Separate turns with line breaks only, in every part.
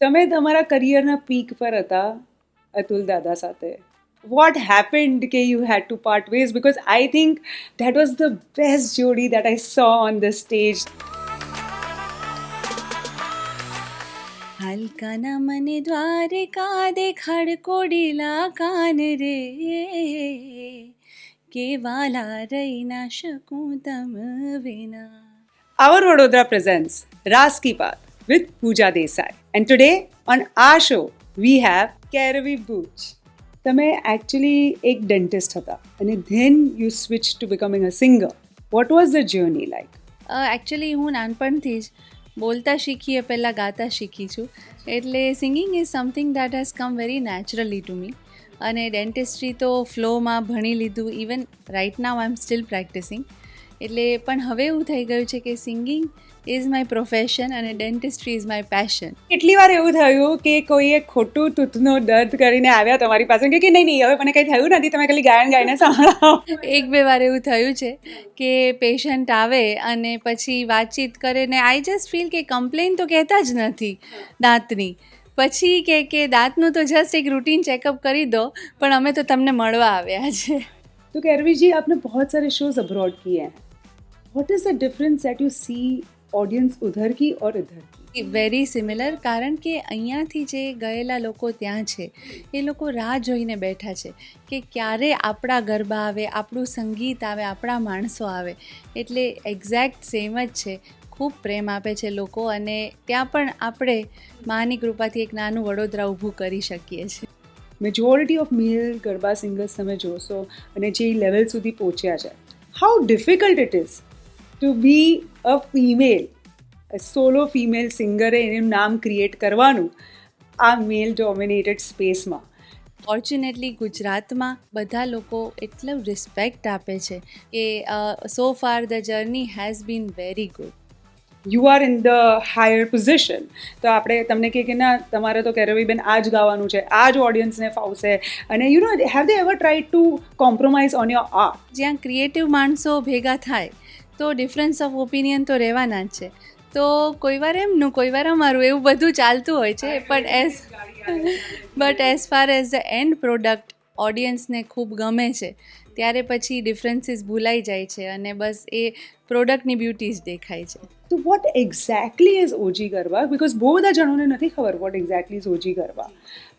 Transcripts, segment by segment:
તમે તમારા કરિયરના પીક પર હતા અતુલ દાદા સાથે. વોટ હેપન્ડ કે you had to part ways? Because I think that was the best જોડી that I saw on the stage.
હલકાના મને દ્વારકા દેખાડ કોડીલા કાન રે કે વાલા રહી ના શકું તમ વિના.
Our Vadodara presents Ras Ki Baat with Pooja Desai. And today on our show we have Kairavi Booch. તમે actually એક dentist હતા અને then you switched to becoming a singer. What was the journey like?
Actually હું નાનપણથી જ બોલતા શીખી એ પહેલાં ગાતા શીખી છું, એટલે singing is something that has come very naturally to me. અને ડેન્ટિસ્ટ્રી તો ફ્લોમાં ભણી લીધું. Even right now I am still practicing. એટલે પણ હવે એવું થઈ ગયું છે કે સિંગિંગ ઇઝ માય પ્રોફેશન અને ડેન્ટિસ્ટ્રી ઇઝ માય પેશન.
કેટલી વાર એવું થયું કે કોઈએ ખોટું તૂથનો દર્દ કરીને આવ્યા તમારી પાસે કે નહીં હવે મને કંઈ થયું નથી, તમે ખાલી ગાયન ગાઈને સંભળાવો?
એક બે વાર એવું થયું છે કે પેશન્ટ આવે અને પછી વાતચીત કરે ને આઈ જસ્ટ ફીલ કે કમ્પ્લેન તો કહેતા જ નથી દાંતની. પછી કે દાંતનું તો જસ્ટ એક રૂટીન ચેકઅપ કરી દો, પણ અમે તો તમને મળવા આવ્યા છે.
तो कैरवी जी, आपने बहुत सारे शोज अब्रॉड किए हैं. What is the difference that you see audience उधर की और इधर की?
વેરી સિમિલર, કારણ કે અહીંયાથી જે ગયેલા લોકો ત્યાં છે એ લોકો રાહ જોઈને બેઠા છે કે ક્યારે આપણા ગરબા આવે, આપણું સંગીત આવે, આપણા માણસો આવે. એટલે એક્ઝેક્ટ સેમ જ છે. ખૂબ પ્રેમ આપે છે લોકો, અને ત્યાં પણ આપણે માની કૃપાથી એક નાનું વડોદરા ઊભું કરી શકીએ છીએ.
Majority of male garba singers તમે જોશો અને જે લેવલ સુધી પહોંચ્યા છે, how difficult it is to be a female, solo female સિંગરે એનું નામ ક્રિએટ કરવાનું આ મેલ ડોમિનેટેડ સ્પેસમાં.
ફોર્ચ્યુનેટલી ગુજરાતમાં બધા લોકો એટલું રિસ્પેક્ટ આપે છે કે સો far the journey has been very good.
You are in the higher position. તો આપણે તમને કહે કે ના તમારે તો કેરવીબેન આ જ ગાવાનું છે, આ જ ઓડિયન્સને ફાવશે. અને you know, have they ever tried to compromise on your art?
જ્યાં ક્રિએટિવ માણસો ભેગા થાય તો ડિફરન્સ ઓફ ઓપિનિયન તો રહેવાના જ છે. તો કોઈ વાર એમનું, કોઈ વાર અમારું, એવું બધું ચાલતું હોય છે. But as far as the end product ઓડિયન્સને ખૂબ ગમે છે ત્યારે પછી ડિફરન્સીસ ભૂલાઈ જાય છે અને બસ એ પ્રોડક્ટની બ્યુટી જ દેખાય છે.
તો what exactly is OG garba? Because બહુ બધા જણોને નથી ખબર what exactly is OG garba,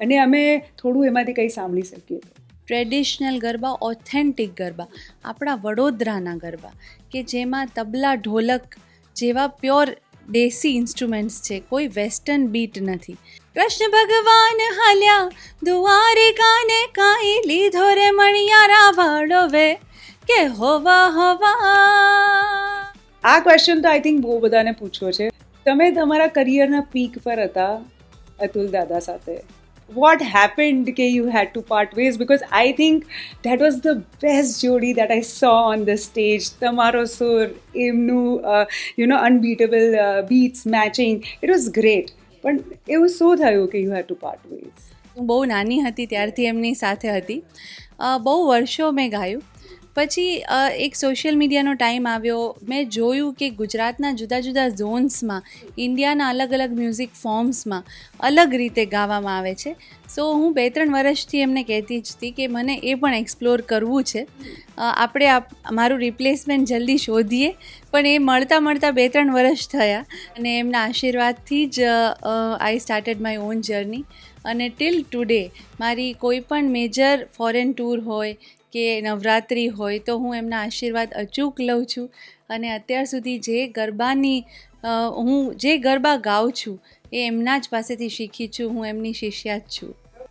અને અમે થોડું એમાંથી કંઈ સાંભળી શકીએ.
ટ્રેડિશનલ ગરબા, ઓથેન્ટિક ગરબા, આપણા વડોદરાના ગરબા કે જેમાં તબલા ઢોલક જેવા પ્યોર દેશી ઇન્સ્ટ્રુમેન્ટ્સ છે, કોઈ વેસ્ટર્ન બીટ નથી. કૃષ્ણ ભગવાન હાલ્યા દ્વારિકાને કાંઈ લીધો રે મણિયારા વાળો વે કે હોવા હોવા.
આ ક્વેશ્ચન તો આઈ થિંક બહુ બધાને પૂછ્યો છે. તમે તમારા કરિયરના પીક પર હતા અતુલ દાદા સાથે. વોટ હેપન્ડ કે you had to part ways? Because I think that was the best જોડી that I saw on the stage. તમારો સુર, એમનું you know unbeatable beats matching, it was great. પણ એવું શું થયું કે you had to part ways?
હું બહુ નાની હતી ત્યારથી એમની સાથે હતી. બહુ વર્ષો મેં ગાયું. પછી એક સોશિયલ મીડિયાનો ટાઈમ આવ્યો. મેં જોયું કે ગુજરાતના જુદા જુદા ઝોન્સમાં, ઇન્ડિયાના અલગ અલગ મ્યુઝિક ફોર્મ્સમાં અલગ રીતે ગાવામાં આવે છે. સો હું 2-3 વર્ષથી એમને કહેતી જ હતી કે મને એ પણ એક્સપ્લોર કરવું છે. આપણે મારું રિપ્લેસમેન્ટ જલ્દી શોધીએ. પણ એ મળતા 2-3 વર્ષ થયા અને એમના આશીર્વાદથી જ I started my own journey. અને ટિલ ટુડે મારી કોઈ પણ મેજર ફોરેન ટૂર હોય કે નવરાત્રિ હોય તો હું એમના આશીર્વાદ અચૂક લઉં છું. અને અત્યાર સુધી જે ગરબા ગાઉં છું એ એમના જ પાસેથી શીખી છું. હું એમની શિષ્યા જ છું.